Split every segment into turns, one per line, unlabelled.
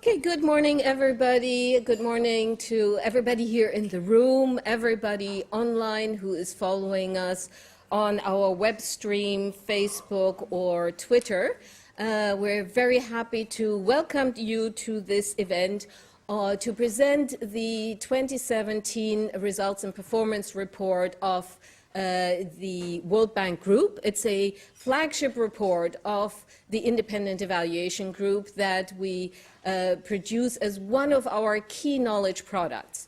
Okay, good morning, everybody. Good morning to everybody here in the room, everybody online who is following us on our web stream, Facebook or Twitter. We're very happy to welcome you to this event to present the 2017 Results and Performance Report of the World Bank Group. It's a flagship report of the independent evaluation group that we produce as one of our key knowledge products.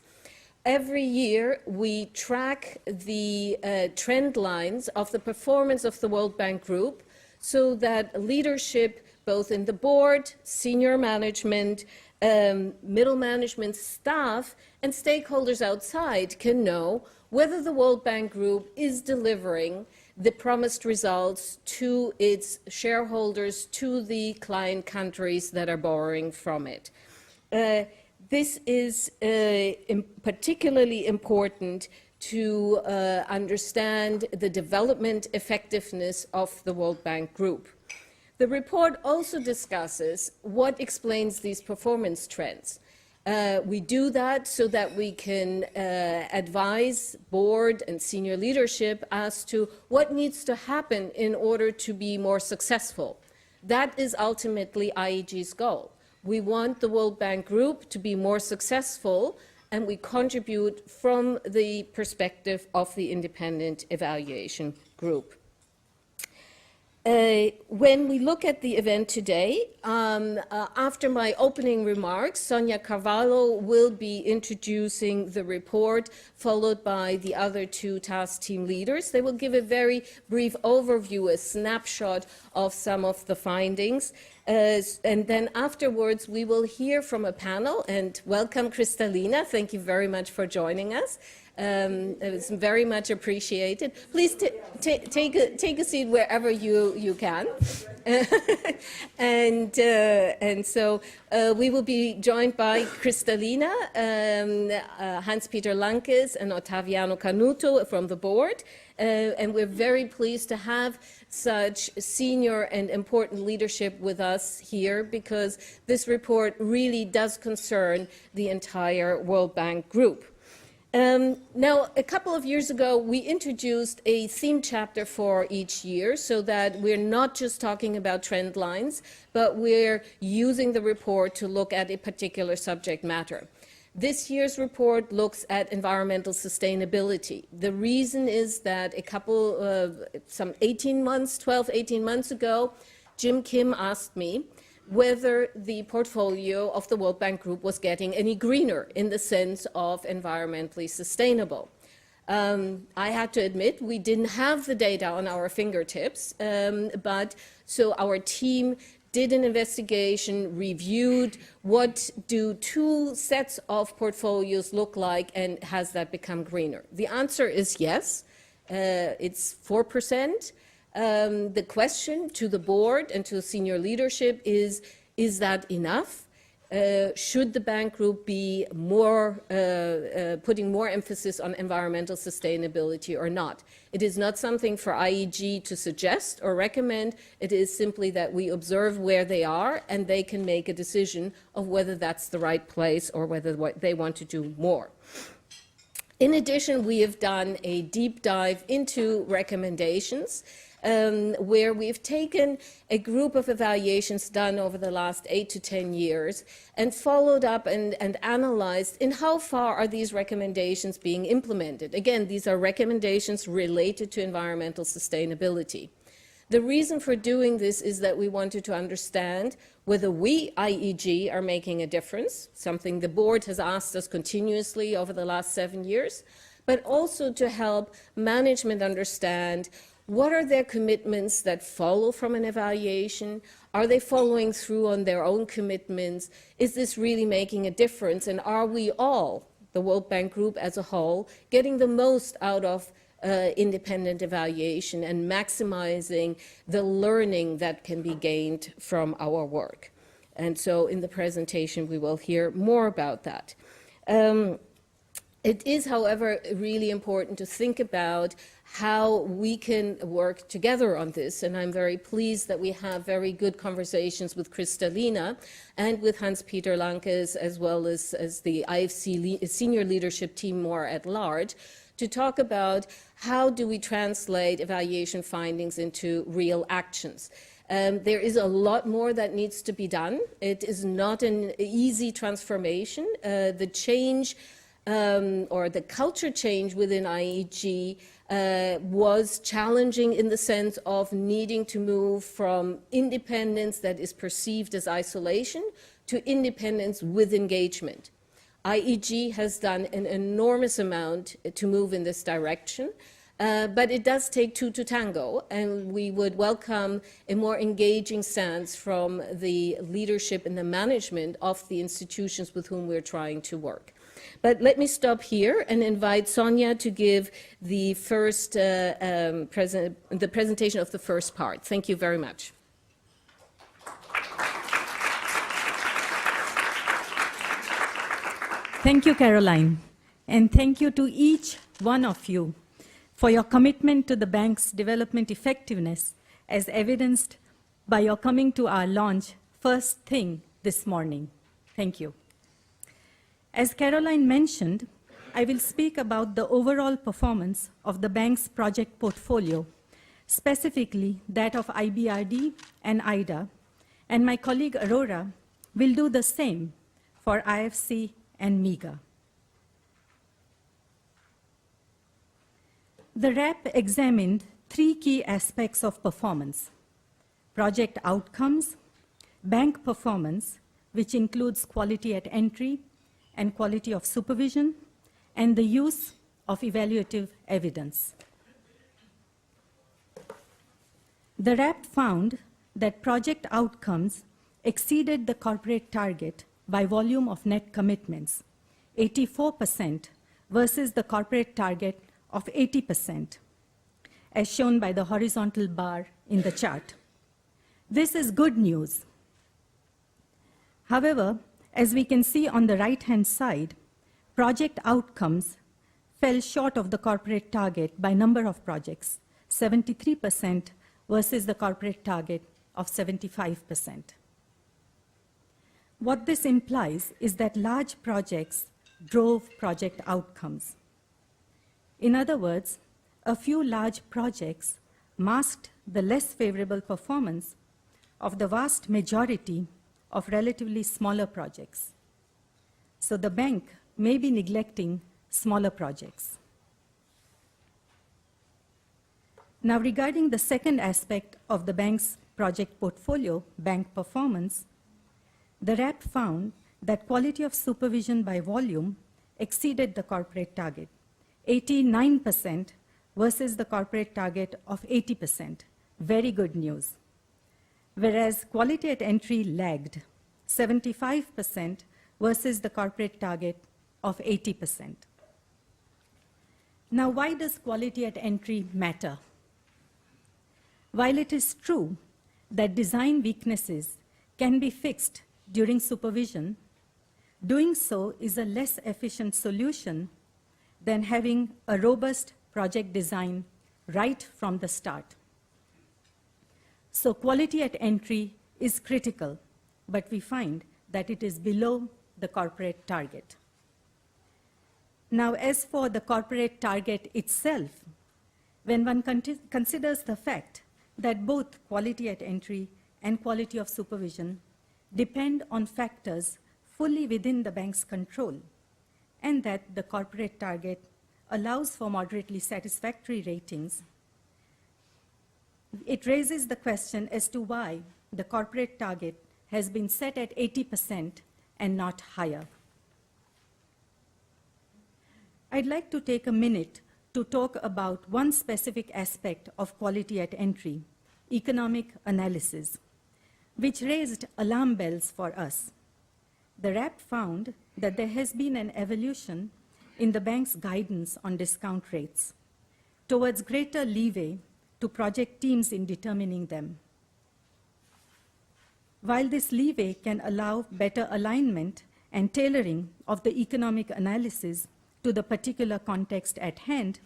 Every year we track the trend lines of the performance of the World Bank Group so that leadership, both in the board, senior management, middle management staff and stakeholders outside can know whether the World Bank Group is delivering the promised results to its shareholders, to the client countries that are borrowing from it. This is particularly important to understand the development effectiveness of the World Bank Group. The report also discusses what explains these performance trends. We do that so that we can advise board and senior leadership as to what needs to happen in order to be more successful. That is ultimately IEG's goal. We want the World Bank Group to be more successful, and we contribute from the perspective of the independent evaluation group. When we look at the event today, after my opening remarks, Sonia Carvalho will be introducing the report, followed by the other two task team leaders. They will give a very brief overview, a snapshot of some of the findings. And then afterwards, we will hear from a panel. And welcome, Kristalina. Thank you very much for joining us. It was very much appreciated. Please take a seat wherever you can. and so we will be joined by Kristalina, Hans-Peter Lankes, and Ottaviano Canuto from the board. And we're very pleased to have such senior and important leadership with us here, because this report really does concern the entire World Bank Group. Now, a couple of years ago, we introduced a theme chapter for each year so that we're not just talking about trend lines, but we're using the report to look at a particular subject matter. This year's report looks at environmental sustainability. The reason is that some 18 months ago, Jim Kim asked me whether the portfolio of the World Bank Group was getting any greener in the sense of environmentally sustainable. I had to admit we didn't have the data on our fingertips, so our team did an investigation, reviewed what do two sets of portfolios look like, and has that become greener? The answer is yes, it's 4%. The question to the board and to senior leadership is that enough? Should the bank group be putting more emphasis on environmental sustainability or not? It is not something for IEG to suggest or recommend. It is simply that we observe where they are, and they can make a decision of whether that's the right place or whether they want to do more. In addition, we have done a deep dive into recommendations, where we've taken a group of evaluations done over the last 8 to 10 years and followed up and analyzed in how far are these recommendations being implemented. Again, these are recommendations related to environmental sustainability. The reason for doing this is that we wanted to understand whether we, IEG, are making a difference, something the board has asked us continuously over the last 7 years, but also to help management understand what are their commitments that follow from an evaluation? Are they following through on their own commitments? Is this really making a difference? And are we all, the World Bank Group as a whole, getting the most out of independent evaluation and maximizing the learning that can be gained from our work? And so in the presentation, we will hear more about that. It is, however, really important to think about how we can work together on this, and I'm very pleased that we have very good conversations with Kristalina and with Hans-Peter Lankes, as well as the IFC senior leadership team more at large, to talk about how do we translate evaluation findings into real actions. There is a lot more that needs to be done. It is not an easy transformation. The change or the culture change within IEG was challenging in the sense of needing to move from independence that is perceived as isolation to independence with engagement. IEG has done an enormous amount to move in this direction, but it does take two to tango, and we would welcome a more engaging stance from the leadership and the management of the institutions with whom we're trying to work. But let me stop here and invite Sonia to give the first the presentation of the first part. Thank you very much.
Thank you, Caroline, and thank you to each one of you for your commitment to the bank's development effectiveness, as evidenced by your coming to our launch first thing this morning. Thank you. As Caroline mentioned, I will speak about the overall performance of the bank's project portfolio, specifically that of IBRD and IDA, and my colleague Aurora will do the same for IFC and MIGA. The RAP examined three key aspects of performance: project outcomes, bank performance, which includes quality at entry and quality of supervision, and the use of evaluative evidence. The RAP found that project outcomes exceeded the corporate target by volume of net commitments, 84% versus the corporate target of 80%, as shown by the horizontal bar in the chart. This is good news. However, as we can see on the right-hand side, project outcomes fell short of the corporate target by number of projects, 73% versus the corporate target of 75%. What this implies is that large projects drove project outcomes. In other words, a few large projects masked the less favorable performance of the vast majority of relatively smaller projects. So the bank may be neglecting smaller projects. Now, regarding the second aspect of the bank's project portfolio, bank performance, the RAP found that quality of supervision by volume exceeded the corporate target, 89% versus the corporate target of 80%. Very good news. Whereas quality at entry lagged, 75% versus the corporate target of 80%. Now, why does quality at entry matter? While it is true that design weaknesses can be fixed during supervision, doing so is a less efficient solution than having a robust project design right from the start. So quality at entry is critical, but we find that it is below the corporate target. Now, as for the corporate target itself, when one considers the fact that both quality at entry and quality of supervision depend on factors fully within the bank's control, and that the corporate target allows for moderately satisfactory ratings, it raises the question as to why the corporate target has been set at 80% and not higher. I'd like to take a minute to talk about one specific aspect of quality at entry, economic analysis, which raised alarm bells for us. The RAP found that there has been an evolution in the bank's guidance on discount rates towards greater leeway to project teams in determining them. While this leeway can allow better alignment and tailoring of the economic analysis to to the particular context at hand,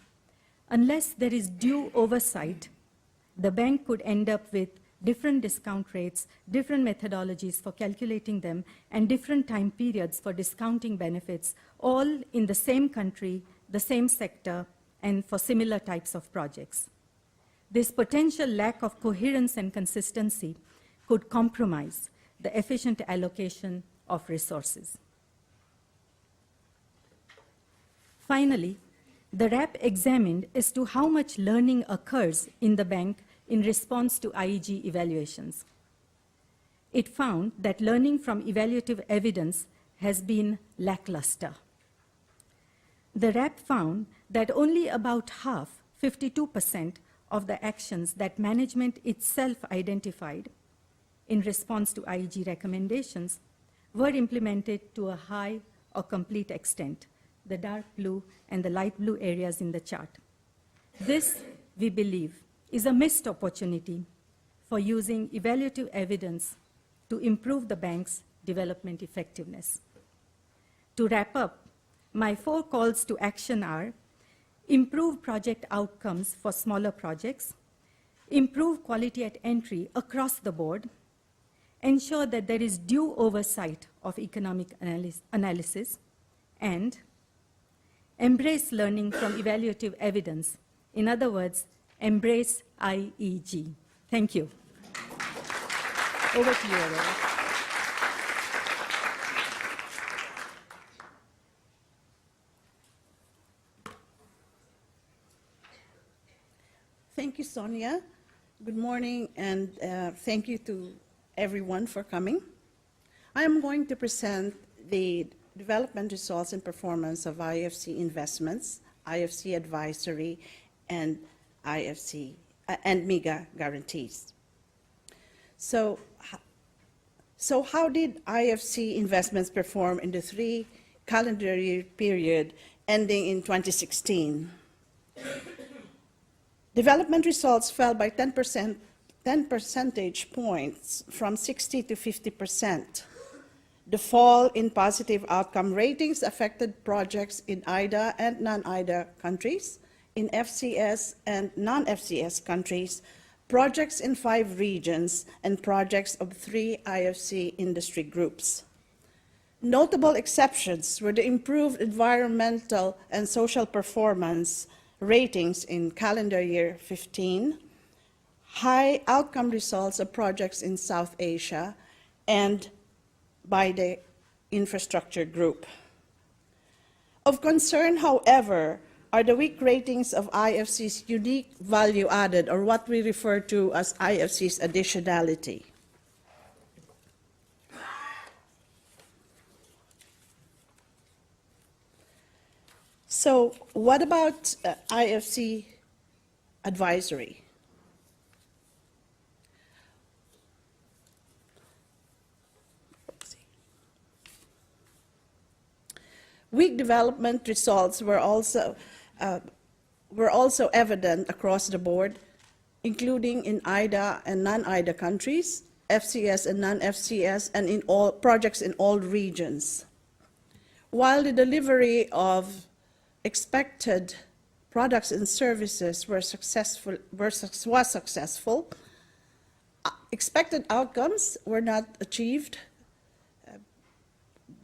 unless there is due oversight, the bank could end up with different discount rates, different methodologies for calculating them, and different time periods for discounting benefits, all in the same country, the same sector, and for similar types of projects. This potential lack of coherence and consistency could compromise the efficient allocation of resources. Finally, the RAP examined as to how much learning occurs in the bank in response to IEG evaluations. It found that learning from evaluative evidence has been lackluster. The RAP found that only about half, 52%, of the actions that management itself identified in response to IEG recommendations were implemented to a high or complete extent, the dark blue and the light blue areas in the chart. This, we believe, is a missed opportunity for using evaluative evidence to improve the bank's development effectiveness. To wrap up, my 4 calls to action are: improve project outcomes for smaller projects, improve quality at entry across the board, ensure that there is due oversight of economic analysis, and embrace learning from evaluative evidence. In other words, embrace IEG. Thank you. Over to you, Aurora.
Thank you, Sonia. Good morning, and thank you to everyone for coming. I am going to present the development results and performance of IFC investments, IFC advisory, and IFC and MIGA guarantees. So how did IFC investments perform in the 3 calendar year period ending in 2016? Development results fell by 10 percentage points from 60 to 50%. The fall in positive outcome ratings affected projects in IDA and non-IDA countries, in FCS and non-FCS countries, projects in 5 regions, and projects of 3 IFC industry groups. Notable exceptions were the improved environmental and social performance ratings in calendar year 15, high outcome results of projects in South Asia, and by the infrastructure group. Of concern, however, are the weak ratings of IFC's unique value added, or what we refer to as IFC's additionality. So what about IFC advisory? Weak development results were also evident across the board, including in IDA and non-IDA countries, FCS and non-FCS, and in all projects in all regions. While the delivery of expected products and services was successful, expected outcomes were not achieved.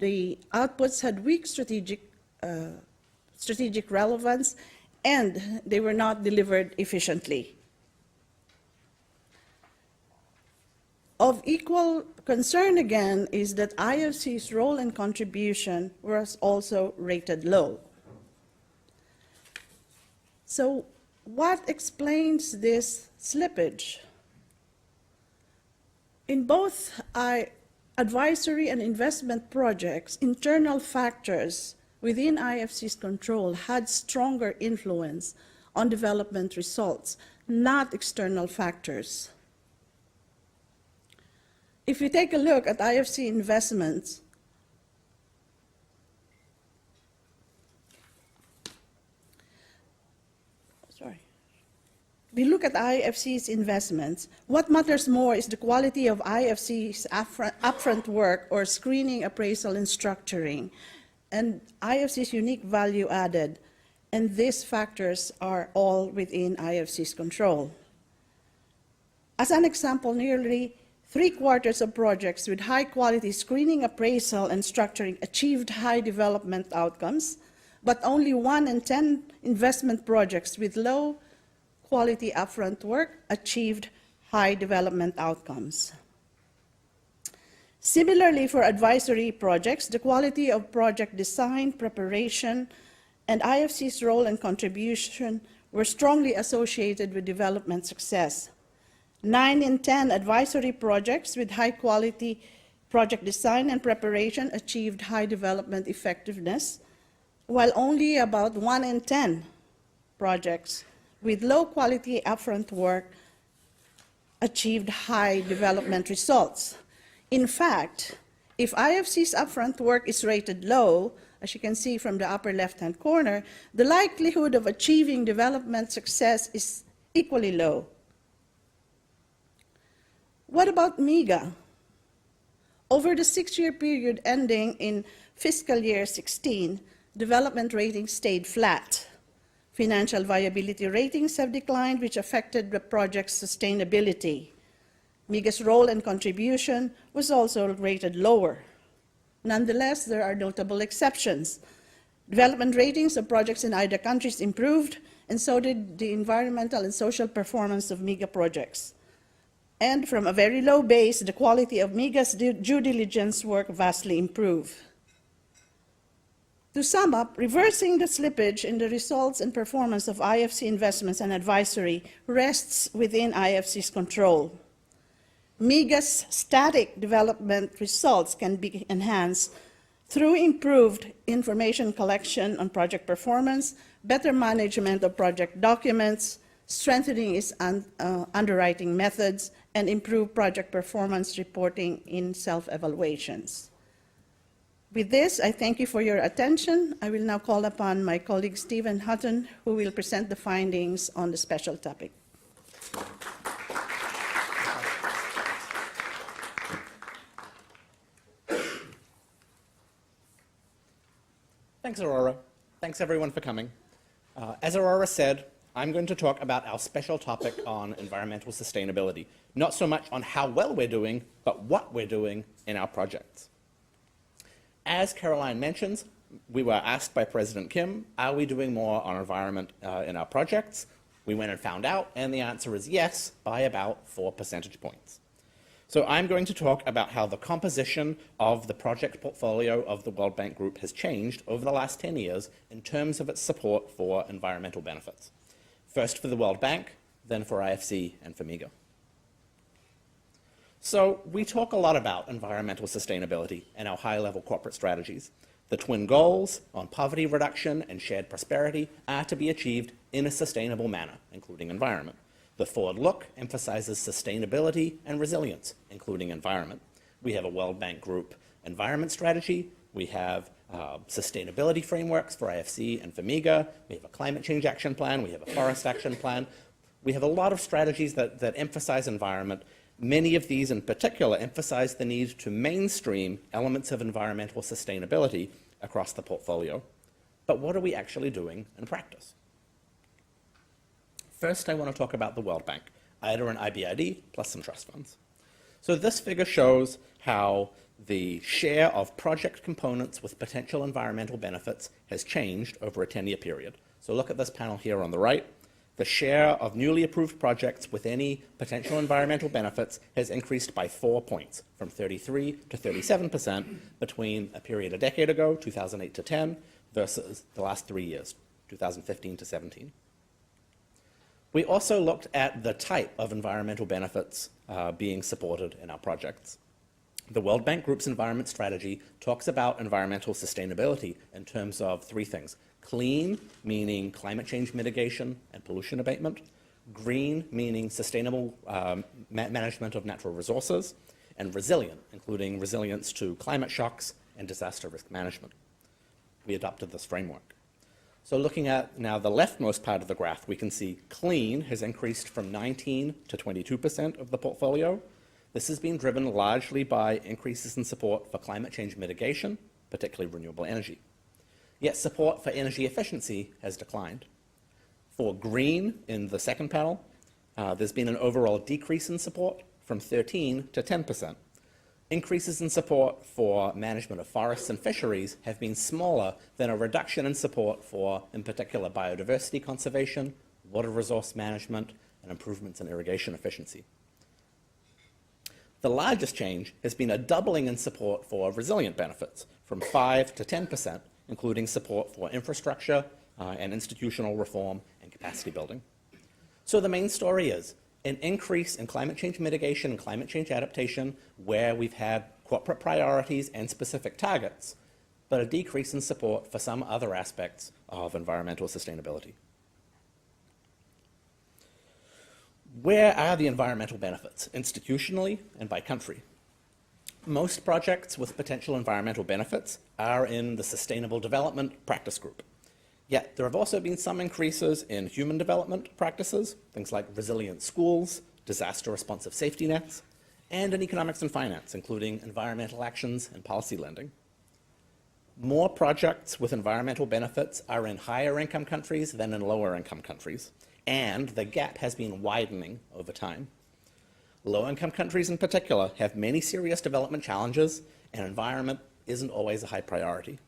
The outputs had weak strategic relevance, and they were not delivered efficiently. Of equal concern, again, is that IFC's role and contribution was also rated low. So what explains this slippage? In both advisory and investment projects, internal factors within IFC's control had stronger influence on development results, not external factors. If you take a look at IFC investments, we look at IFC's investments, what matters more is the quality of IFC's upfront work, or screening, appraisal, and structuring, and IFC's unique value added, and these factors are all within IFC's control. As an example, nearly 3/4 of projects with high-quality screening, appraisal, and structuring achieved high development outcomes, but only 1 in 10 investment projects with low-quality upfront work achieved high development outcomes. Similarly, for advisory projects, the quality of project design, preparation, and IFC's role and contribution were strongly associated with development success. 9 in 10 advisory projects with high-quality project design and preparation achieved high development effectiveness, while only about 1 in 10 projects with low-quality upfront work achieved high development results. In fact, if IFC's upfront work is rated low, as you can see from the upper left-hand corner, the likelihood of achieving development success is equally low. What about MIGA? Over the 6-year period ending in fiscal year 16, development ratings stayed flat. Financial viability ratings have declined, which affected the project's sustainability. MIGA's role and contribution was also rated lower. Nonetheless, there are notable exceptions. Development ratings of projects in either countries improved, and so did the environmental and social performance of MIGA projects. And from a very low base, the quality of MIGA's due diligence work vastly improved. To sum up, reversing the slippage in the results and performance of IFC investments and advisory rests within IFC's control. MIGA's static development results can be enhanced through improved information collection on project performance, better management of project documents, strengthening its underwriting methods, and improved project performance reporting in self-evaluations. With this, I thank you for your attention. I will now call upon my colleague Stephen Hutton, who will present the findings on the special topic.
Thanks, Aurora. Thanks, everyone, for coming. As Aurora said, I'm going to talk about our special topic on environmental sustainability, not so much on how well we're doing, but what we're doing in our projects. As Caroline mentions, we were asked by President Kim, are we doing more on environment in our projects? We went and found out, and the answer is yes, by about 4 percentage points. So I'm going to talk about how the composition of the project portfolio of the World Bank Group has changed over the last 10 years in terms of its support for environmental benefits. First for the World Bank, then for IFC and for MIGA. So we talk a lot about environmental sustainability and our high-level corporate strategies. The twin goals on poverty reduction and shared prosperity are to be achieved in a sustainable manner, including environment. The forward look emphasizes sustainability and resilience, including environment. We have a World Bank Group environment strategy. We have sustainability frameworks for IFC and for MIGA. We have a climate change action plan. We have a forest action plan. We have a lot of strategies that emphasize environment. Many of these in particular emphasize the need to mainstream elements of environmental sustainability across the portfolio. But what are we actually doing in practice? First, I want to talk about the World Bank, IDA and IBRD, plus some trust funds. So this figure shows how the share of project components with potential environmental benefits has changed over a 10-year period. So look at this panel here on the right. The share of newly approved projects with any potential environmental benefits has increased by 4 points, from 33 to 37% between a period a decade ago, 2008 to 10, versus the last 3 years, 2015 to 17. We also looked at the type of environmental benefits being supported in our projects. The World Bank Group's environment strategy talks about environmental sustainability in terms of 3 things. Clean, meaning climate change mitigation and pollution abatement. Green, meaning sustainable management of natural resources. And resilient, including resilience to climate shocks and disaster risk management. We adopted this framework. So looking at now the leftmost part of the graph, we can see clean has increased from 19 to 22% of the portfolio. This has been driven largely by increases in support for climate change mitigation, particularly renewable energy. yet support for energy efficiency has declined. For green, in the second panel, there's been an overall decrease in support from 13 to 10%. Increases in support for management of forests and fisheries have been smaller than a reduction in support for, in particular, biodiversity conservation, water resource management, and improvements in irrigation efficiency. The largest change has been a doubling in support for resilient benefits, from 5 to 10%, including support for infrastructure and institutional reform and capacity building. So the main story is an increase in climate change mitigation and climate change adaptation where we've had corporate priorities and specific targets, but a decrease in support for some other aspects of environmental sustainability. Where are the environmental benefits, institutionally and by country? Most projects with potential environmental benefits are in the Sustainable Development Practice Group. Yet there have also been some increases in human development practices, things like resilient schools, disaster responsive safety nets, and in economics and finance, including environmental actions and policy lending. More projects with environmental benefits are in higher income countries than in lower income countries, and the gap has been widening over time. Low-income countries in particular have many serious development challenges, and environment isn't always a high priority.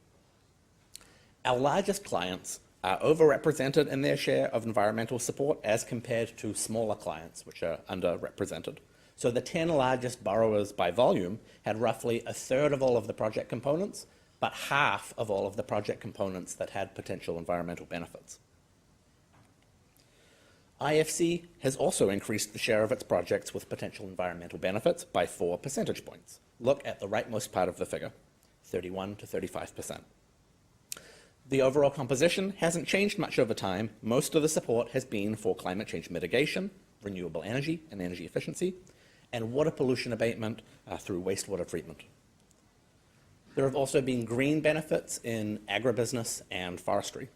Our largest clients are overrepresented in their share of environmental support as compared to smaller clients, which are underrepresented. So the 10 largest borrowers by volume had roughly a third of all of the project components, but half of all of the project components that had potential environmental benefits. IFC has also increased the share of its projects with potential environmental benefits by 4 percentage points. Look at the rightmost part of the figure, 31 to 35%. The overall composition hasn't changed much over time. Most of the support has been for climate change mitigation, renewable energy and energy efficiency, and water pollution abatement through wastewater treatment. There have also been green benefits in agribusiness and forestry.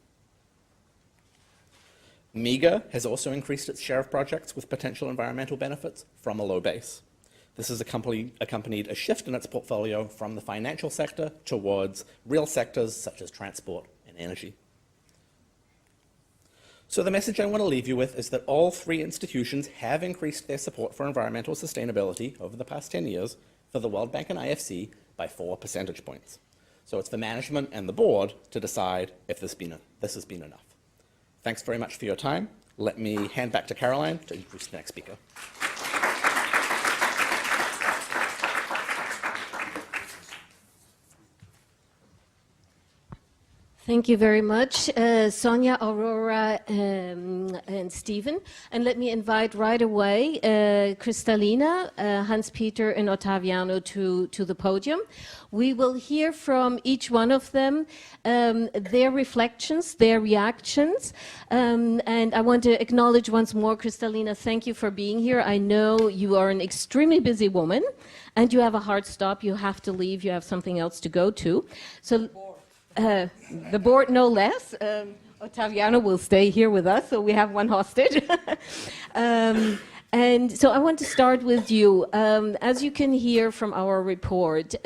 MIGA has also increased its share of projects with potential environmental benefits from a low base. This has accompanied a shift in its portfolio from the financial sector towards real sectors such as transport and energy. So the message I want to leave you with is that all three institutions have increased their support for environmental sustainability over the past 10 years for the World Bank and IFC by 4 percentage points. So it's for management and the board to decide if this has been enough. Thanks very much for your time. Let me hand back to Caroline to introduce the next speaker.
Thank you very much, Sonia, Aurora, and Stephen. And let me invite right away Kristalina, Hans-Peter, and Ottaviano to the podium. We will hear from each one of them their reflections, their reactions. And I want to acknowledge once more, Kristalina, thank you for being here. I know you are an extremely busy woman, and you have a hard stop. You have to leave. You have something else to go to. So. The board, no less. Ottaviano will stay here with us, so we have one hostage. And so I want to start with you. As you can hear from our report,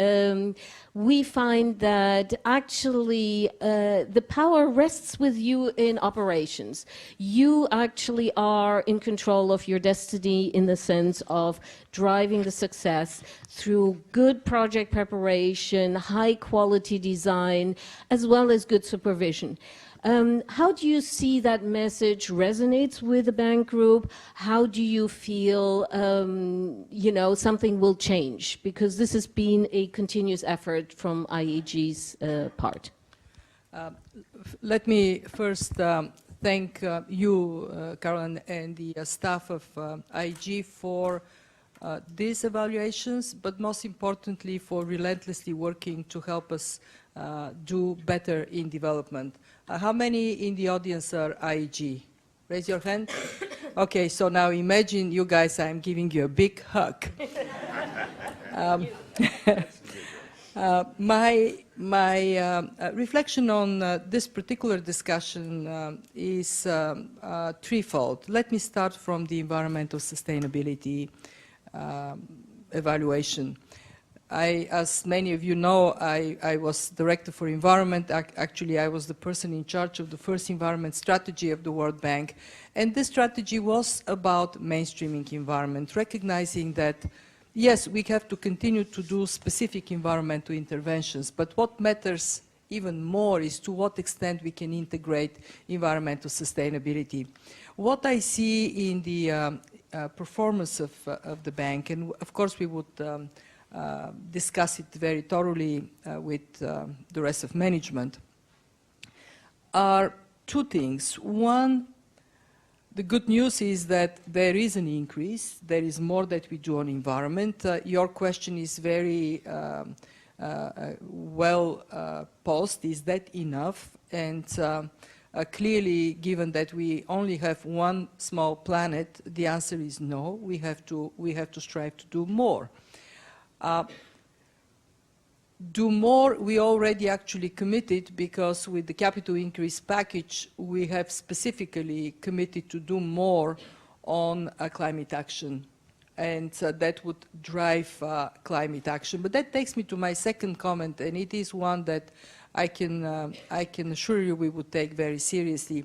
we find that actually the power rests with you in operations. You actually are in control of your destiny in the sense of driving the success through good project preparation, high quality design, as well as good supervision. How do you see that message resonates with the bank group? How do you feel, something will change? Because this has been a continuous effort from IEG's part.
Let me first thank you, Caroline, and the staff of IEG for these evaluations, but most importantly for relentlessly working to help us do better in development. How many in the audience are IEG? Raise your hand. Okay, so now imagine you guys, I'm giving you a big hug. My reflection on this particular discussion is threefold. Let me start from the environmental sustainability evaluation. as many of you know, I was Director for Environment. Actually, I was the person in charge of the first environment strategy of the World Bank. And this strategy was about mainstreaming environment, recognizing that, yes, we have to continue to do specific environmental interventions, but what matters even more is to what extent we can integrate environmental sustainability. What I see in the performance of the bank, and of course we would discuss it very thoroughly with the rest of management, are two things. One, the good news is that there is an increase. There is more that we do on environment. Your question is very well posed. Is that enough? And clearly, given that we only have one small planet, the answer is no. We have to strive to do more. Do more, we already actually committed, because with the capital increase package, we have specifically committed to do more on climate action. And that would drive climate action. But that takes me to my second comment, and it is one that I can assure you we would take very seriously.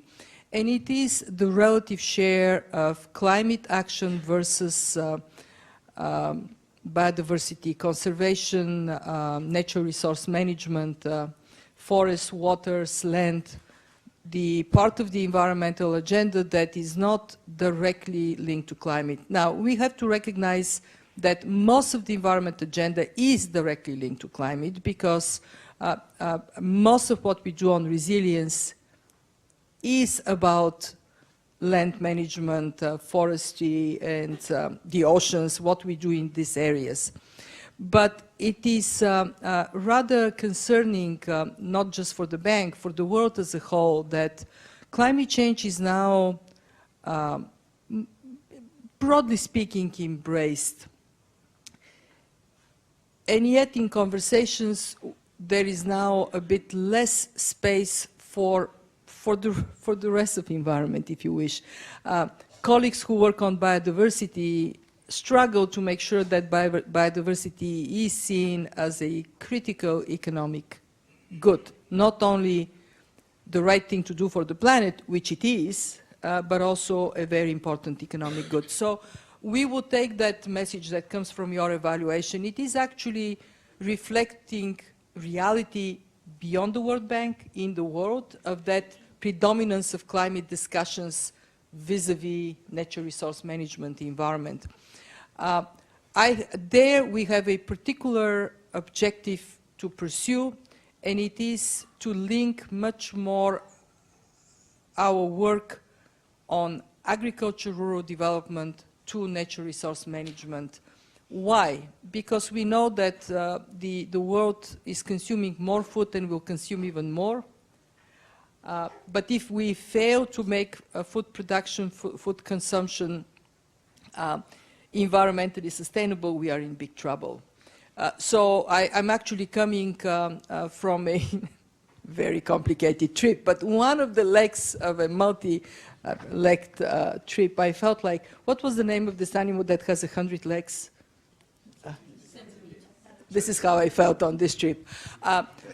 And it is the relative share of climate action versus biodiversity conservation, natural resource management, forests, waters, land, the part of the environmental agenda that is not directly linked to climate. Now, we have to recognize that most of the environment agenda is directly linked to climate, because most of what we do on resilience is about land management, forestry, and the oceans, what we do in these areas. But it is rather concerning, not just for the bank, for the world as a whole, that climate change is now, broadly speaking, embraced. And yet in conversations, there is now a bit less space for the rest of the environment, if you wish. Colleagues who work on biodiversity struggle to make sure that biodiversity is seen as a critical economic good, not only the right thing to do for the planet, which it is, but also a very important economic good. So we would take that message that comes from your evaluation. It is actually reflecting reality beyond the World Bank, in the world, of that predominance of climate discussions vis-a-vis natural resource management environment. There we have a particular objective to pursue, and it is to link much more our work on agriculture, rural development to natural resource management. Why? Because we know that the world is consuming more food and will consume even more. But if we fail to make food production, food consumption environmentally sustainable, we are in big trouble. So I'm actually coming from a very complicated trip, but one of the legs of a multi-legged trip, I felt like, what was the name of this animal that has 100 legs? This is how I felt on this trip.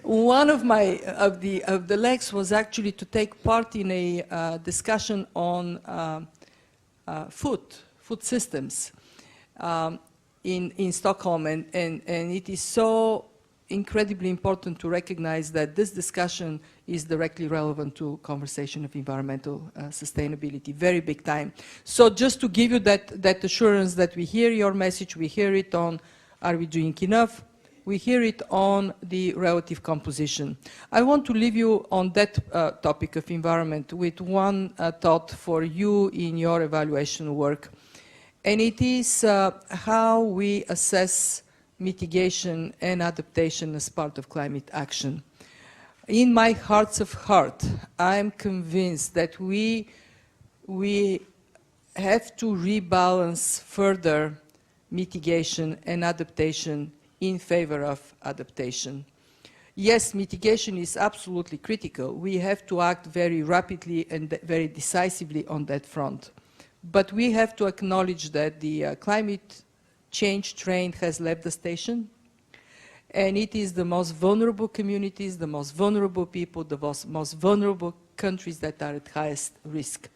One of the legs was actually to take part in a discussion on food systems in Stockholm, and it is so incredibly important to recognize that this discussion is directly relevant to conversation of environmental sustainability, very big time. So just to give you that assurance that we hear your message, we hear it on are we doing enough, we hear it on the relative composition. I want to leave you on that topic of environment with one thought for you in your evaluation work. And it is how we assess mitigation and adaptation as part of climate action. In my heart of heart, I am convinced that we have to rebalance further mitigation and adaptation in favor of adaptation. Yes, mitigation is absolutely critical. We have to act very rapidly and very decisively on that front. But we have to acknowledge that the climate change train has left the station. And it is the most vulnerable communities, the most vulnerable people, the most vulnerable countries that are at highest risk.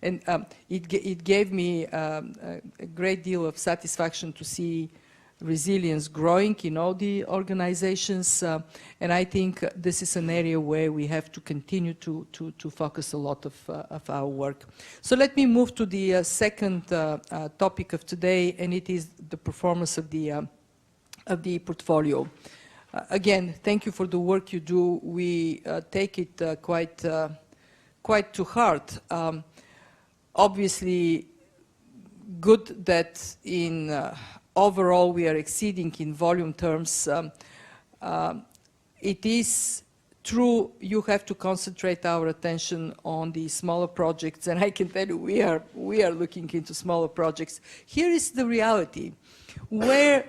And it gave me a great deal of satisfaction to see resilience growing in all the organizations. And I think this is an area where we have to continue to focus a lot of our work. So let me move to the second topic of today, and it is the performance of the portfolio. Again, thank you for the work you do. We take it quite to heart. Obviously, good that in overall we are exceeding in volume terms. It is true you have to concentrate our attention on the smaller projects, and I can tell you we are looking into smaller projects. Here is the reality. Where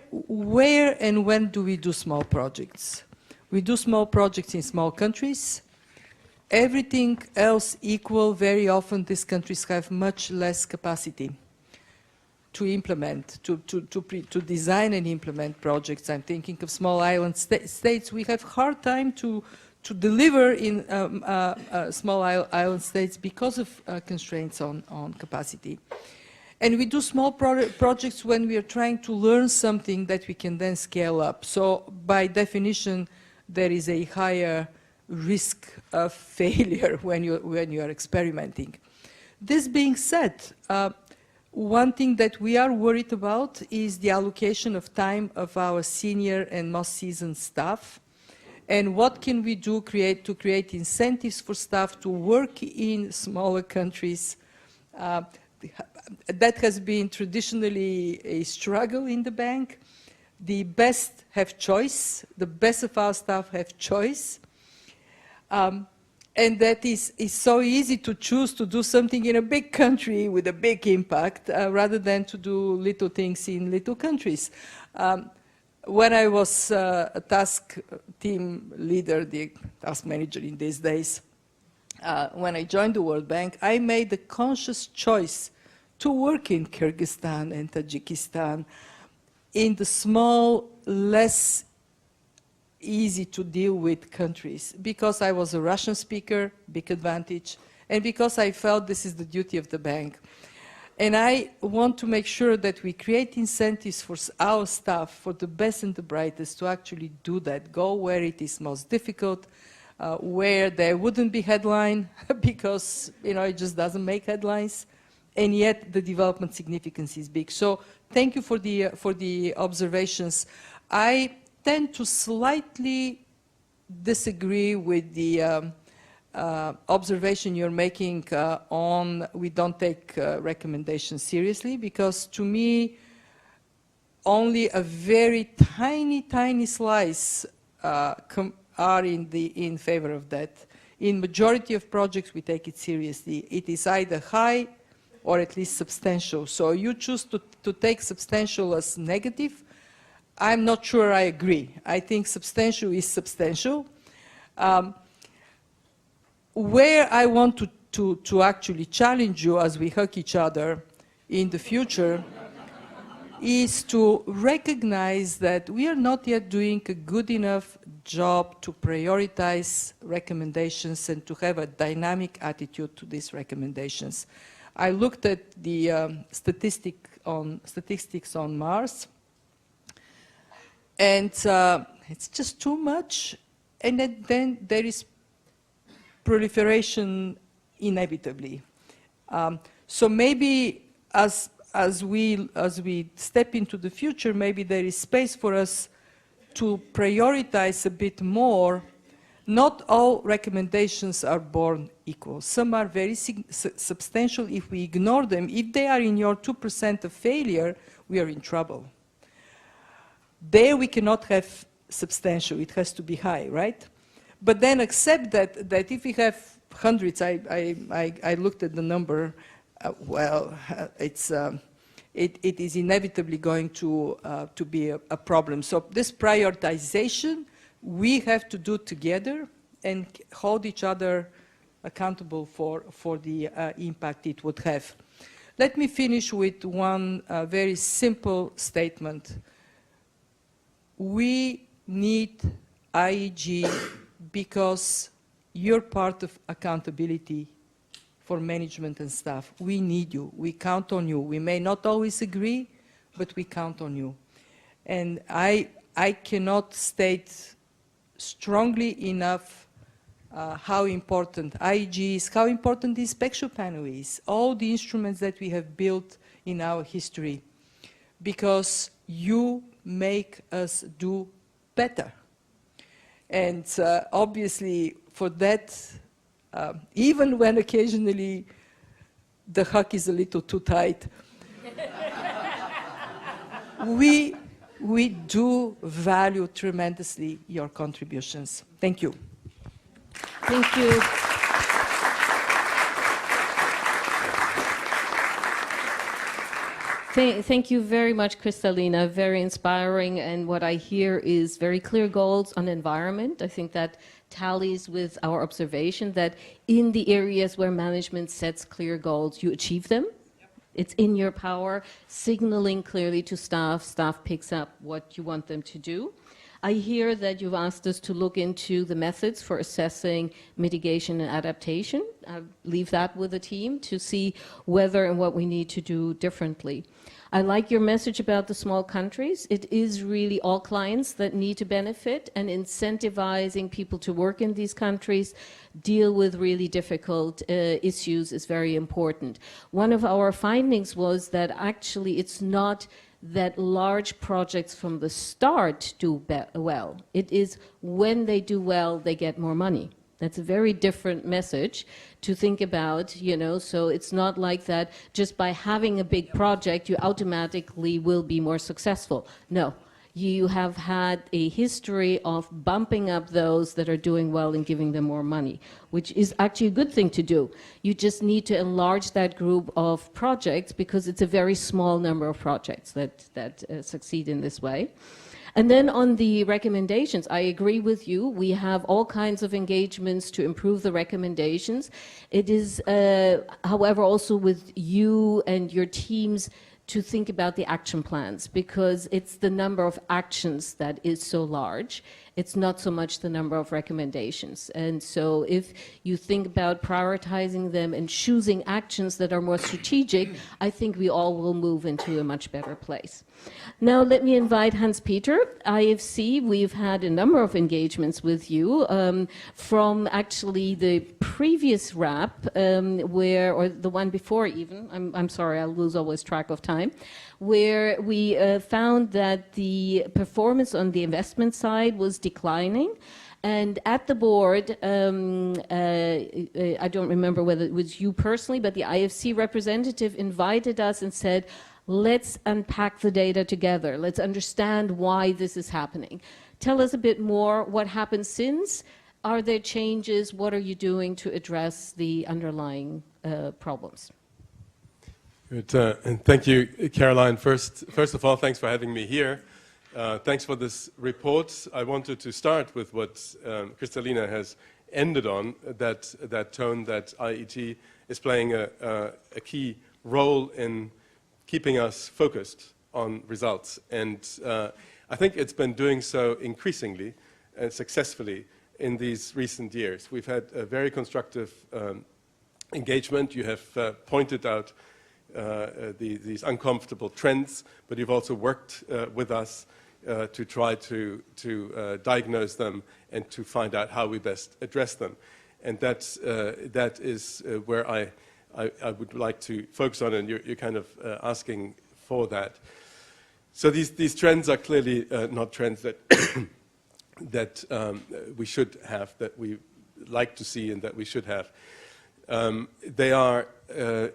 and when do we do small projects? We do small projects in small countries. Everything else equal, very often these countries have much less capacity to implement, to design and implement projects. I'm thinking of small island states. We have hard time to deliver in small island states because of constraints on capacity. And we do small projects when we are trying to learn something that we can then scale up. So by definition, there is a higher risk of failure when you are experimenting. This being said, one thing that we are worried about is the allocation of time of our senior and most seasoned staff. And what can we do to create incentives for staff to work in smaller countries? That has been traditionally a struggle in the bank. The best have choice. The best of our staff have choice. And that is so easy to choose to do something in a big country with a big impact rather than to do little things in little countries. When I was a task team leader, the task manager in these days, when I joined the World Bank, I made the conscious choice to work in Kyrgyzstan and Tajikistan in the small, less easy to deal with countries, because I was a Russian speaker, big advantage, and because I felt this is the duty of the bank. And I want to make sure that we create incentives for our staff, for the best and the brightest, to actually do that, go where it is most difficult, where there wouldn't be headline, because it just doesn't make headlines, and yet the development significance is big. So thank you for the observations. I tend to slightly disagree with the observation you're making on we don't take recommendations seriously, because to me only a very tiny slice are in favor of that. In majority of projects we take it seriously. It is either high or at least substantial. So you choose to take substantial as negative. I'm not sure I agree. I think substantial is substantial. Where I want to actually challenge you as we hug each other in the future is to recognize that we are not yet doing a good enough job to prioritize recommendations and to have a dynamic attitude to these recommendations. I looked at the statistics on Mars, and it's just too much, and then there is proliferation inevitably. So maybe as we step into the future, maybe there is space for us to prioritize a bit more. Not all recommendations are born equal. Some are very substantial. If we ignore them, if they are in your 2% of failure, we are in trouble. There we cannot have substantial. It has to be high, right? But then accept that if we have hundreds, I looked at the number, it is inevitably going to be a problem. So this prioritization, we have to do together and hold each other accountable for the impact it would have. Let me finish with one very simple statement. We need IEG because you're part of accountability for management and staff. We need you. We count on you. We may not always agree, but we count on you. And I cannot state strongly enough how important IEG is, how important the inspection panel is, all the instruments that we have built in our history, because you make us do better. And obviously, for that, even when occasionally the huck is a little too tight, we do value tremendously your contributions. Thank you.
Thank you. Thank you very much, Kristalina. Very inspiring, and what I hear is very clear goals on environment. I think that tallies with our observation that in the areas where management sets clear goals, you achieve them. It's in your power, signaling clearly to staff. Staff picks up what you want them to do. I hear that you've asked us to look into the methods for assessing mitigation and adaptation. I'll leave that with the team to see whether and what we need to do differently. I like your message about the small countries. It is really all clients that need to benefit, and incentivizing people to work in these countries, deal with really difficult issues is very important. One of our findings was that actually it's not that large projects from the start do well. It is when they do well, they get more money. That's a very different message to think about, you know, so it's not like that just by having a big project, you automatically will be more successful. No, you have had a history of bumping up those that are doing well and giving them more money, which is actually a good thing to do. You just need to enlarge that group of projects because it's a very small number of projects that succeed in this way. And then on the recommendations, I agree with you. We have all kinds of engagements to improve the recommendations. It is, however, also with you and your teams to think about the action plans, because it's the number of actions that is so large. It's not so much the number of recommendations. And so if you think about prioritizing them and choosing actions that are more strategic, I think we all will move into a much better place. Now let me invite Hans-Peter, IFC. We've had a number of engagements with you from actually the previous RAP, or the one before even, I'm sorry, I'll lose always track of time, where we found that the performance on the investment side was declining. And at the board, I don't remember whether it was you personally, but the IFC representative invited us and said, let's unpack the data together. Let's understand why this is happening. Tell us a bit more what happened since. Are there changes? What are you doing to address the underlying problems?
Good, and thank you, Caroline. First of all, thanks for having me here. Thanks for this report. I wanted to start with what Kristalina has ended on, that tone that IET is playing a key role in keeping us focused on results. And I think it's been doing so increasingly and successfully in these recent years. We've had a very constructive engagement. You have pointed out these uncomfortable trends, but you've also worked with us to try to diagnose them and to find out how we best address them. And that is where I would like to focus on, and you're kind of asking for that. So these trends are clearly not trends that that we should have, that we like to see and that we should have. They are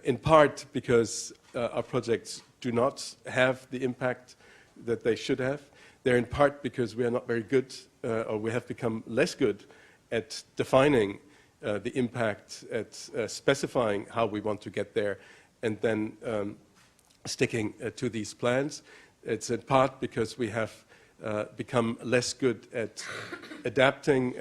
in part because our projects do not have the impact that they should have. They're in part because we are not very good, or we have become less good at defining the impact, at specifying how we want to get there, and then sticking to these plans. It's in part because we have become less good at adapting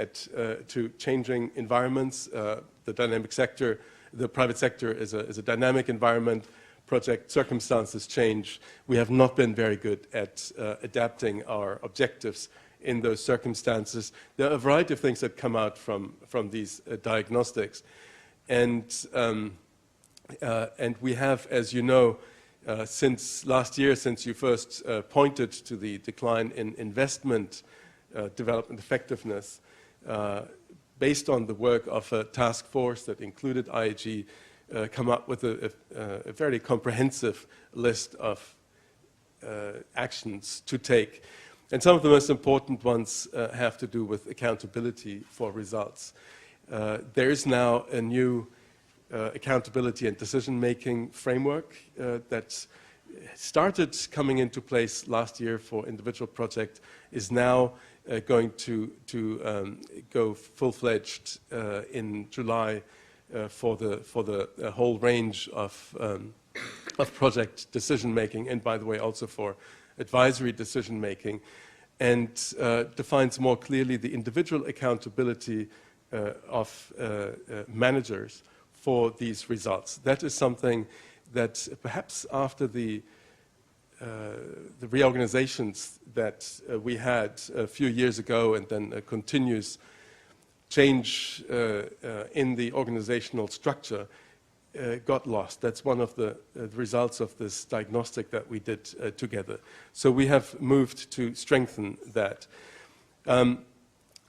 to changing environments. The dynamic sector, the private sector is a dynamic environment. Project circumstances change. We have not been very good at adapting our objectives in those circumstances. There are a variety of things that come out from these diagnostics. And we have, as you know, since last year, since you first pointed to the decline in investment development effectiveness, based on the work of a task force that included IAG, come up with a very comprehensive list of actions to take. And some of the most important ones have to do with accountability for results. There is now a new accountability and decision-making framework that started coming into place last year for individual projects, is now going to go full-fledged in July for the whole range of project decision-making, and by the way also for advisory decision-making, and defines more clearly the individual accountability of managers for these results. That is something that perhaps after the reorganizations that we had a few years ago, and then a continuous change in the organizational structure, got lost. That's one of the results of this diagnostic that we did together. So we have moved to strengthen that.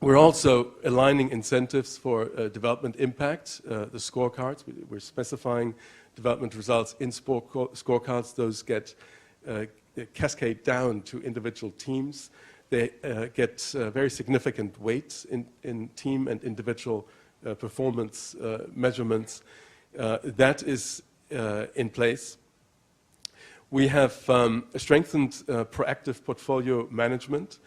We're also aligning incentives for development impact, the scorecards. We're specifying development results in scorecards. Those get cascade down to individual teams. They get very significant weight in team and individual performance measurements. That is in place. We have strengthened proactive portfolio management.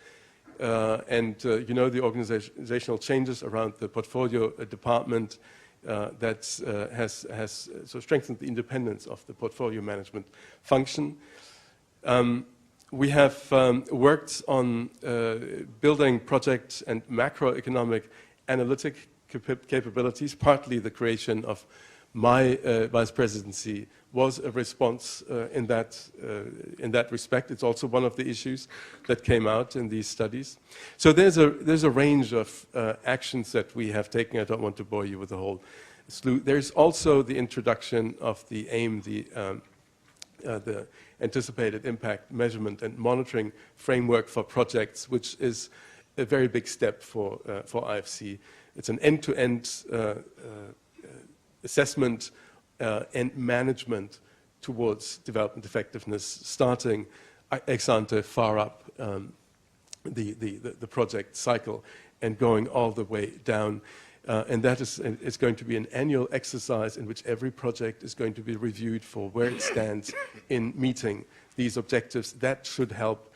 You know the organizational changes around the portfolio department that has so strengthened the independence of the portfolio management function. We have worked on building project and macroeconomic analytic capabilities. Partly the creation of my vice presidency was a response in that respect. It's also one of the issues that came out in these studies. So there's a range of actions that we have taken. I don't want to bore you with the whole slew. There's also the introduction of the AIM, the anticipated impact measurement and monitoring framework for projects, which is a very big step for IFC. It's an end-to-end assessment and management towards development effectiveness, starting ex ante far up the project cycle and going all the way down. And that is going to be an annual exercise in which every project is going to be reviewed for where it stands in meeting these objectives. That should help,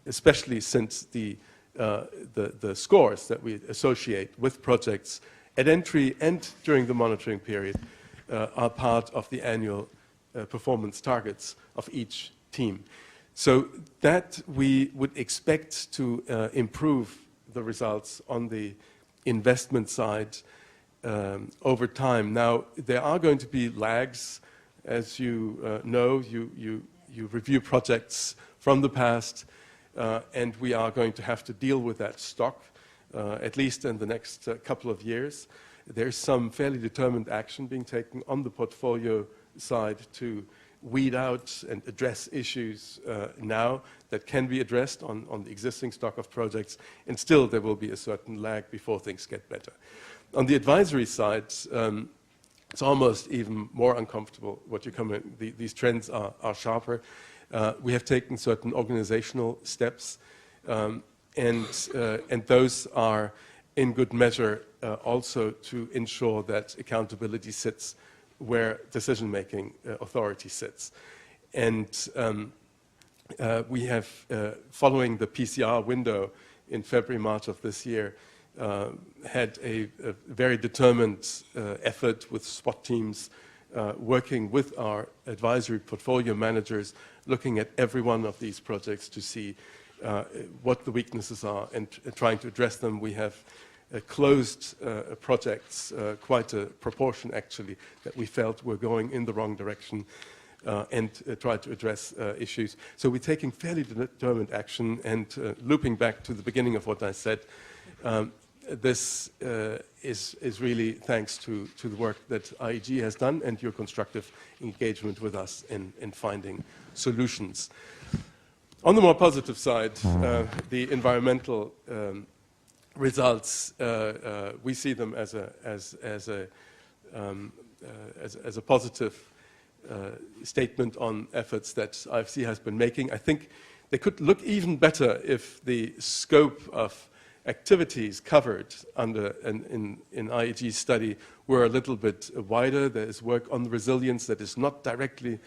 especially since the scores that we associate with projects at entry and during the monitoring period are part of the annual performance targets of each team. So that we would expect to improve the results on the investment side over time. Now, there are going to be lags. As you know, you review projects from the past, and we are going to have to deal with that stock, at least in the next couple of years. There's some fairly determined action being taken on the portfolio side to weed out and address issues now that can be addressed on the existing stock of projects, and still there will be a certain lag before things get better. On the advisory side, it's almost even more uncomfortable what you come in. These trends are sharper. We have taken certain organizational steps, and those are in good measure also to ensure that accountability sits where decision-making authority sits. And we have, following the PCR window in February, March of this year, had a very determined effort with SWAT teams working with our advisory portfolio managers, looking at every one of these projects to see what the weaknesses are and trying to address them. We have closed projects, quite a proportion actually, that we felt were going in the wrong direction. and try to address issues. So we're taking fairly determined action, and looping back to the beginning of what I said, this is really thanks to the work that IEG has done and your constructive engagement with us in finding solutions. On the more positive side, the environmental results, we see them as a positive statement on efforts that IFC has been making. I think they could look even better if the scope of activities covered in IEG's study were a little bit wider. There is work on the resilience that is not directly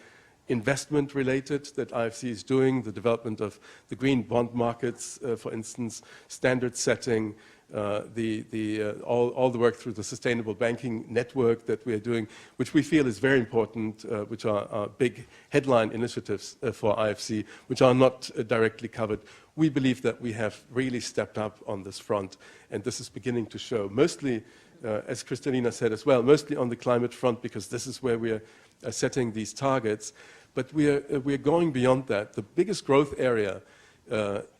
investment related that IFC is doing, the development of the green bond markets, for instance, standard setting, all the work through the sustainable banking network that we are doing, which we feel is very important, which are big headline initiatives for IFC, which are not directly covered. We believe that we have really stepped up on this front, and this is beginning to show, mostly, as Kristalina said as well, mostly on the climate front, because this is where we are setting these targets. But we are going beyond that. The biggest growth area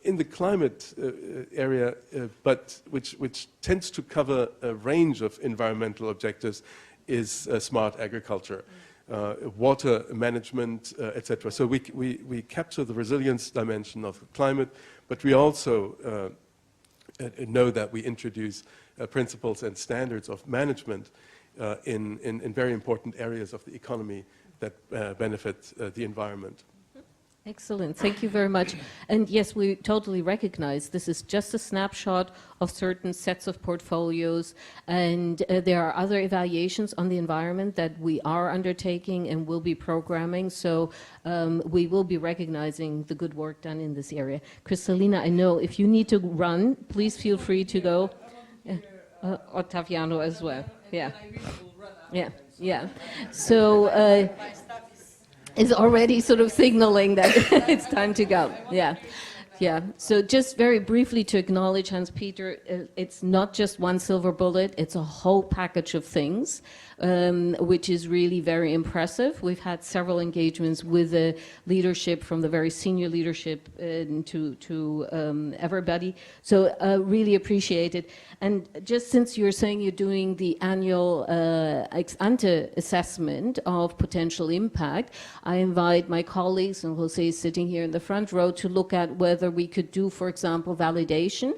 in the climate area, but which tends to cover a range of environmental objectives, is smart agriculture, water management, etc. So we capture the resilience dimension of climate, but we also know that we introduce principles and standards of management in very important areas of the economy that benefit the environment.
Excellent. Thank you very much. And yes, we totally recognize this is just a snapshot of certain sets of portfolios, and there are other evaluations on the environment that we are undertaking and will be programming. So we will be recognizing the good work done in this area. Kristalina, I know if you need to run, please feel free to go. Ottaviano as well. Yeah. Yeah. Yeah. So is already sort of signaling that it's time to go. Yeah. Yeah. So just very briefly to acknowledge Hans-Peter, it's not just one silver bullet, it's a whole package of things, which is really very impressive. We've had several engagements with the leadership, from the very senior leadership to everybody. So really appreciate it. And just since you're saying you're doing the annual ex-ante assessment of potential impact, I invite my colleagues, and Jose is sitting here in the front row, to look at whether we could do, for example, validation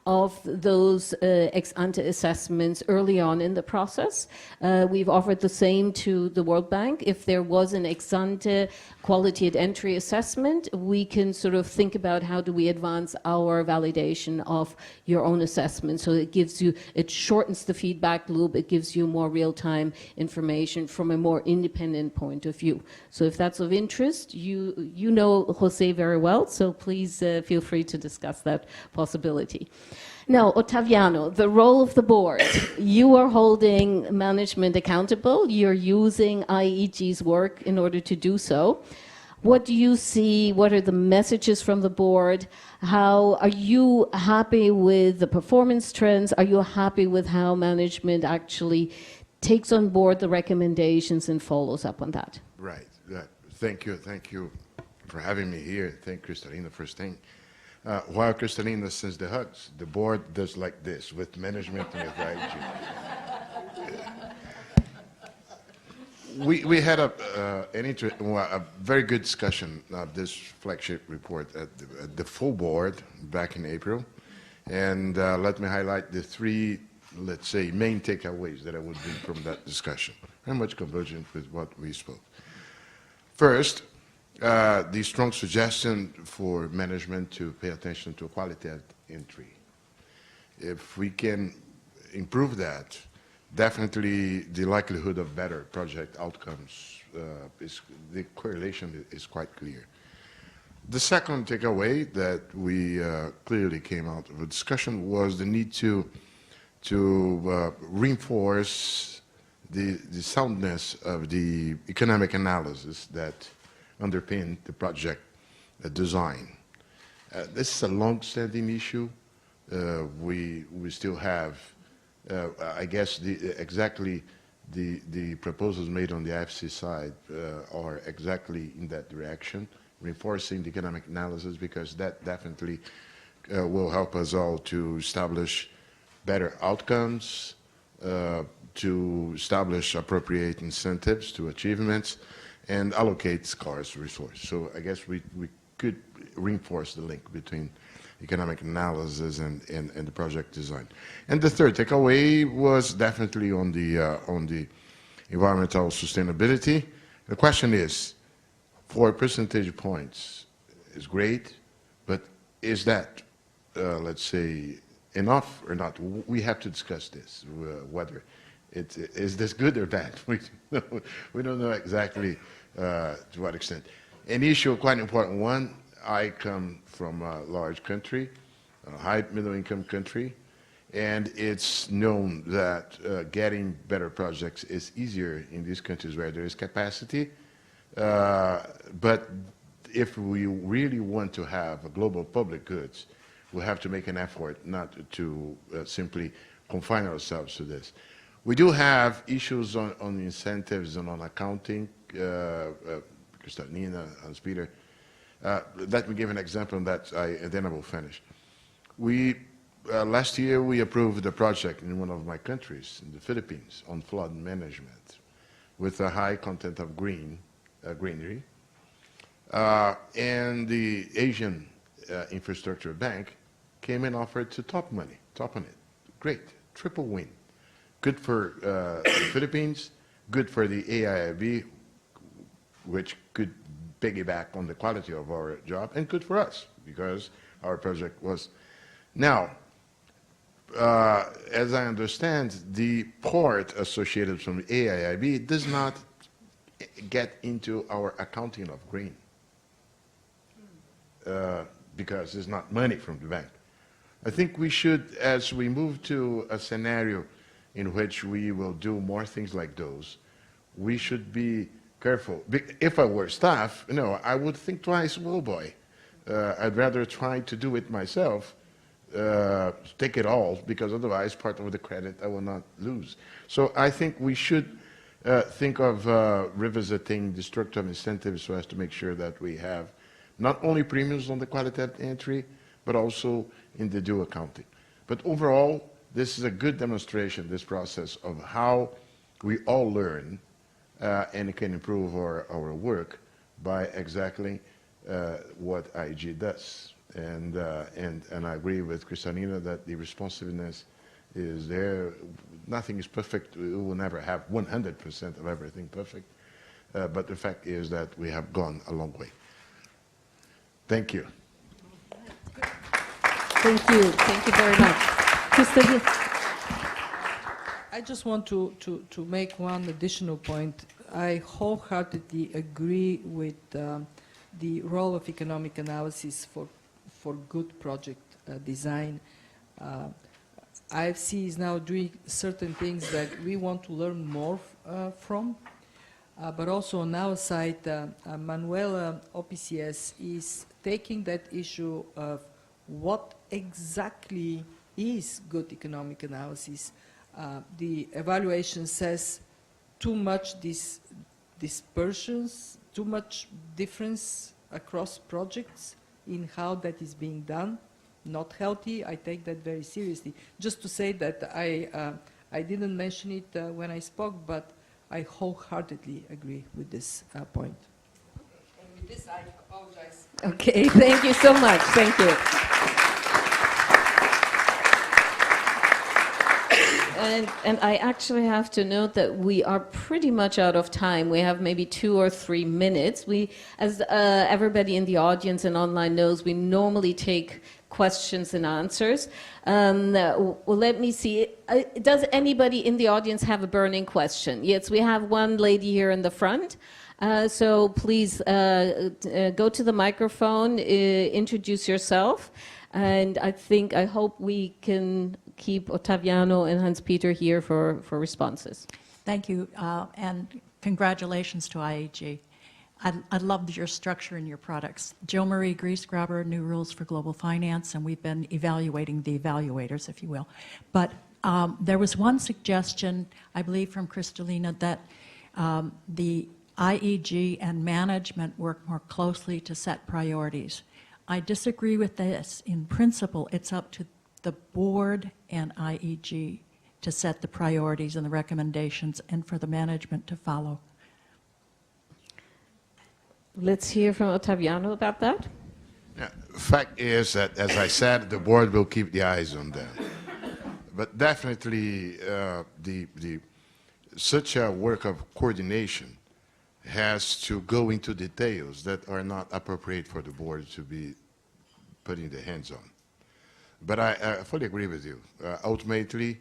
of those ex-ante assessments early on in the process. We've offered the same to the World Bank. If there was an ex-ante quality at entry assessment, we can sort of think about how do we advance our validation of your own assessment. So it gives you, it shortens the feedback loop, it gives you more real-time information from a more independent point of view. So if that's of interest, you know Jose very well, so please feel free to discuss that possibility. Now, Ottaviano, the role of the board. You are holding management accountable. You're using IEG's work in order to do so. What do you see? What are the messages from the board? How are you happy with the performance trends? Are you happy with how management actually takes on board the recommendations and follows up on that?
Right. Thank you for having me here. Thank Kristalina first thing. While Kristalina sends the hugs, the board does like this with management and with IEG. We had a very good discussion of this flagship report at the full board back in April, and let me highlight the three, let's say, main takeaways that I would bring from that discussion. Very much convergent with what we spoke. First, the strong suggestion for management to pay attention to quality at entry. If we can improve that, definitely the likelihood of better project outcomes, the correlation is quite clear. The second takeaway that we clearly came out of a discussion was the need to reinforce the soundness of the economic analysis that underpin the project design. This is a long-standing issue. We still have, I guess, exactly the proposals made on the IFC side are exactly in that direction, reinforcing the economic analysis, because that definitely will help us all to establish better outcomes, to establish appropriate incentives to achievements, and allocate scarce resources. So I guess we could reinforce the link between economic analysis and the project design. And the third takeaway was definitely on the environmental sustainability. The question is, 4 percentage points is great, but is that, let's say, enough or not? We have to discuss this, whether is this good or bad? We don't know exactly to what extent. An issue, quite an important one. I come from a large country, a high middle-income country, and it's known that getting better projects is easier in these countries where there is capacity. But if we really want to have a global public goods, we have to make an effort not to simply confine ourselves to this. We do have issues on incentives and on accounting. Kristalina, Hans-Peter. Let me give an example on that, and then I will finish. Last year, we approved a project in one of my countries, in the Philippines, on flood management, with a high content of greenery. And the Asian Infrastructure Bank came and offered to top on it. Great, triple win. Good for the Philippines, good for the AIIB, which could piggyback on the quality of our job, and good for us, because our project was. Now, as I understand, the part associated from the AIIB does not get into our accounting of green, because it's not money from the bank. I think we should, as we move to a scenario in which we will do more things like those, we should be careful. If I were staff, I would think twice, oh boy, I'd rather try to do it myself, take it all, because otherwise part of the credit I will not lose. So I think we should think of revisiting the structure of incentives so as to make sure that we have not only premiums on the qualitative entry, but also in the due accounting. But overall, this is a good demonstration, this process, of how we all learn and can improve our work by exactly what IG does. And I agree with Kristalina that the responsiveness is there. Nothing is perfect. We will never have 100% of everything perfect. But the fact is that we have gone a long way. Thank you.
Thank you. Thank you very much. Kristalina.
I just want to make one additional point. I wholeheartedly agree with the role of economic analysis for good project design. IFC is now doing certain things that we want to learn more from, but also on our side, Manuela OPCS is taking that issue of what exactly is good economic analysis. The evaluation says too much dispersions, too much difference across projects in how that is being done. Not healthy. I take that very seriously. Just to say that I didn't mention it when I spoke, but I wholeheartedly agree with this point. And with this, I apologize.
Okay, thank you so much. Thank you. And I actually have to note that we are pretty much out of time. We have maybe 2 or 3 minutes. As everybody in the audience and online knows, we normally take questions and answers. Well, let me see. Does anybody in the audience have a burning question? Yes, we have one lady here in the front. So please go to the microphone, introduce yourself. And I hope we can keep Ottaviano and Hans-Peter here for responses.
Thank you, and congratulations to IAG. I loved your structure and your products. Jill Marie Griesgraber, New Rules for Global Finance, and we've been evaluating the evaluators, if you will. But There was one suggestion, I believe from Kristalina, that the IEG and management work more closely to set priorities. I disagree with this. In principle, it's up to the board and IEG to set the priorities and the recommendations and for the management to follow.
Let's hear from Ottaviano about that.
Yeah, fact is that, as I said, the board will keep the eyes on them. But definitely, such a work of coordination has to go into details that are not appropriate for the board to be putting their hands on. But I fully agree with you. Ultimately,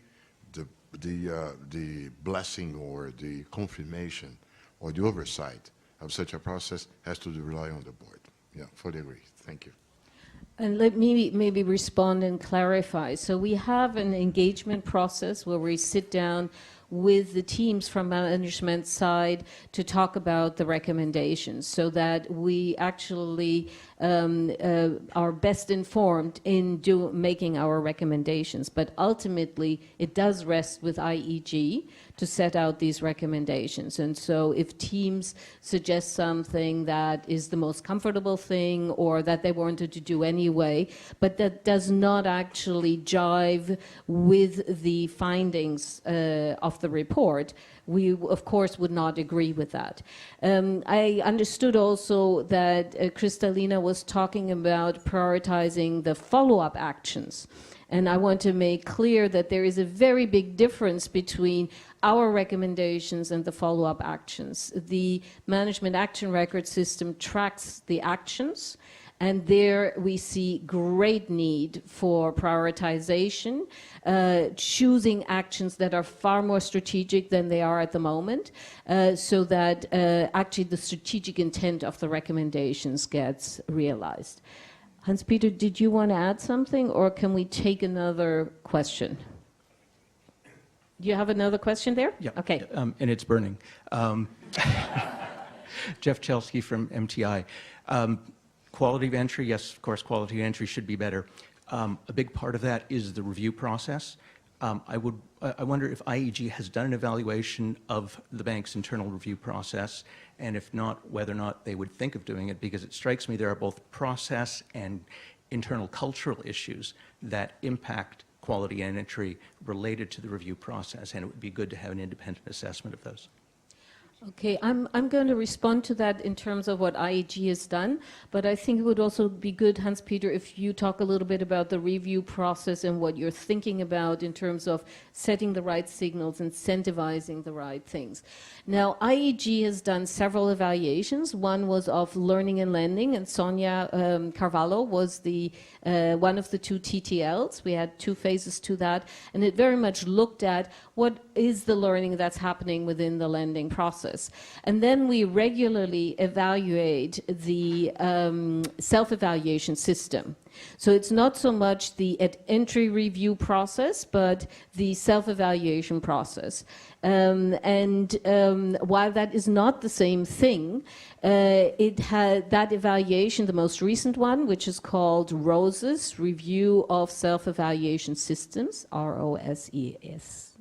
the blessing or the confirmation or the oversight of such a process has to rely on the board. Yeah, fully agree. Thank you.
And let me maybe respond and clarify. So we have an engagement process where we sit down with the teams from management side to talk about the recommendations so that we actually are best informed in making our recommendations. But ultimately, it does rest with IEG to set out these recommendations. And so if teams suggest something that is the most comfortable thing or that they wanted to do anyway, but that does not actually jive with the findings of the report, we of course would not agree with that. I understood also that Kristalina was talking about prioritizing the follow-up actions. And I want to make clear that there is a very big difference between our recommendations and the follow-up actions. The management action record system tracks the actions, and there we see great need for prioritization, choosing actions that are far more strategic than they are at the moment, so that actually the strategic intent of the recommendations gets realized. Hans-Peter, did you want to add something, or can we take another question? Do you have another question there?
Yeah.
Okay.
And it's burning. Jeff Chelsky from MTI. Quality of entry, yes, of course, quality of entry should be better. A big part of that is the review process. I wonder if IEG has done an evaluation of the bank's internal review process, and if not, whether or not they would think of doing it, because it strikes me there are both process and internal cultural issues that impact quality and entry related to the review process, and it would be good to have an independent assessment of those.
Okay, I'm going to respond to that in terms of what IEG has done, but I think it would also be good, Hans-Peter, if you talk a little bit about the review process and what you're thinking about in terms of setting the right signals, incentivizing the right things. Now, IEG has done several evaluations. One was of learning and lending, and Sonia Carvalho was the one of the two TTLs. We had two phases to that, and it very much looked at what is the learning that's happening within the lending process. And then we regularly evaluate the self-evaluation system. So it's not so much the entry review process, but the self-evaluation process. While that is not the same thing, it had that evaluation, the most recent one, which is called ROSES, Review of Self-Evaluation Systems, ROSES.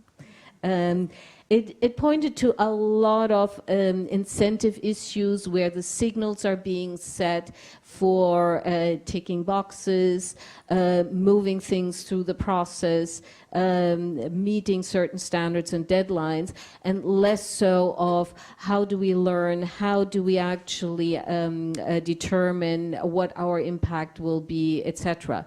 It pointed to a lot of incentive issues where the signals are being set for ticking boxes, moving things through the process, meeting certain standards and deadlines, and less so of how do we learn, how do we actually determine what our impact will be, etc.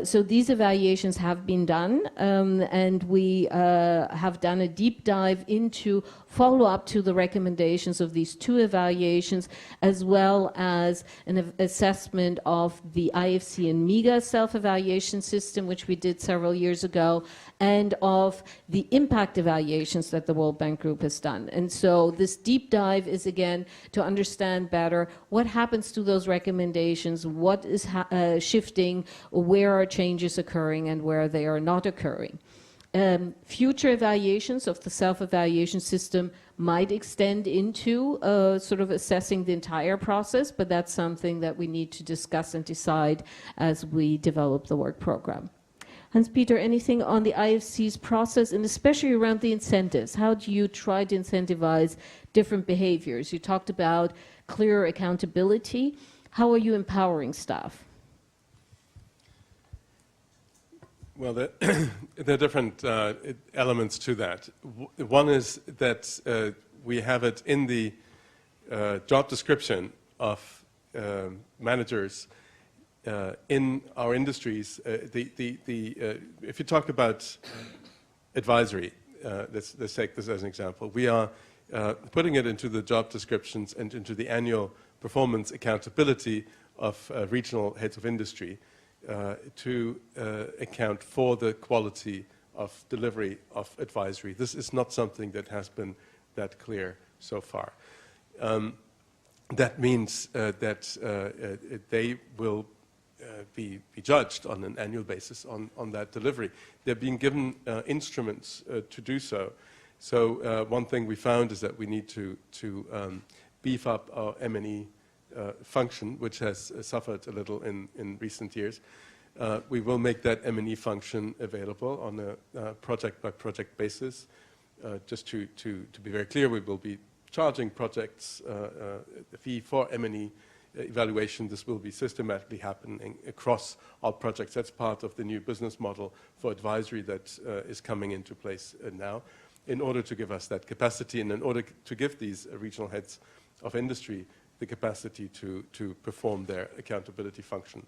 So these evaluations have been done, and we have done a deep dive into follow-up to the recommendations of these two evaluations, as well as an assessment of the IFC and MIGA self-evaluation system, which we did several years ago, and of the impact evaluations that the World Bank Group has done. And so this deep dive is, again, to understand better what happens to those recommendations, what is shifting, where are changes occurring, and where they are not occurring. Future evaluations of the self-evaluation system might extend into sort of assessing the entire process, but that's something that we need to discuss and decide as we develop the work program. Hans-Peter, anything on the IFC's process, and especially around the incentives? How do you try to incentivize different behaviors? You talked about clearer accountability. How are you empowering staff?
Well, there are different elements to that. One is that we have it in the job description of managers in our industries. If you talk about advisory, let's take this as an example. We are putting it into the job descriptions and into the annual performance accountability of regional heads of industry to account for the quality of delivery of advisory. This is not something that has been that clear so far. That means that they will be judged on an annual basis on that delivery. They're being given instruments to do so. So one thing we found is that we need to beef up our M&E function, which has suffered a little in recent years. We will make that M&E function available on a project-by-project basis. Just to be very clear, we will be charging projects a fee for M&E evaluation. This will be systematically happening across all projects. That's part of the new business model for advisory that is coming into place now, in order to give us that capacity and in order to give these regional heads of industry the capacity to perform their accountability function.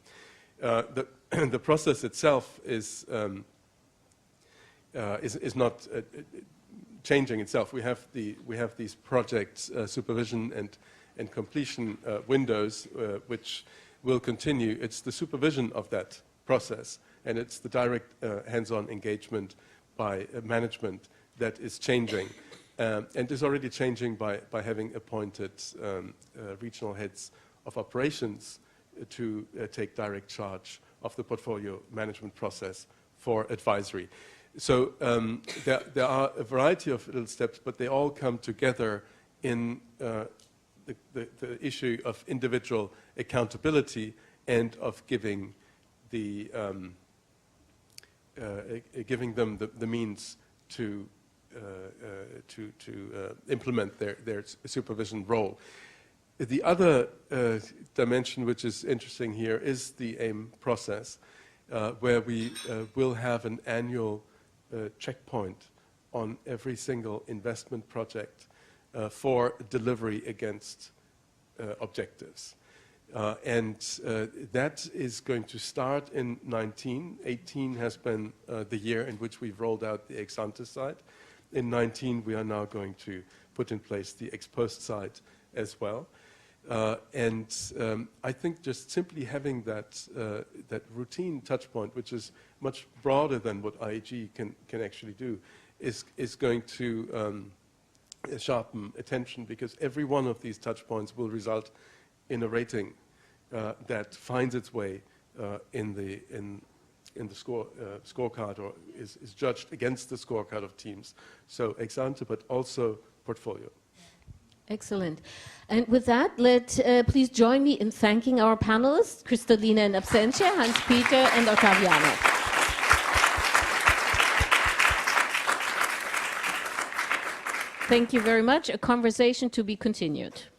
The process itself is not changing itself. We have these project supervision and completion windows which will continue. It's the supervision of that process and it's the direct hands-on engagement by management that is changing. And is already changing by having appointed regional heads of operations to take direct charge of the portfolio management process for advisory. So there are a variety of little steps, but they all come together in the issue of individual accountability and of giving them the means to implement their supervision role. The other dimension which is interesting here is the AIM process, where we will have an annual checkpoint on every single investment project for delivery against objectives. And that is going to start in 19. 18 has been the year in which we've rolled out the ex-ante side. In 19, we are now going to put in place the ex-post side as well. And I think just simply having that routine touch point, which is much broader than what IEG can actually do, is going to sharpen attention, because every one of these touch points will result in a rating that finds its way in the scorecard, or is judged against the scorecard of teams. So ex-ante, but also portfolio.
Excellent. And with that, please join me in thanking our panelists, Kristalina in absentia, Hans-Peter and Ottaviano. Thank you very much. A conversation to be continued.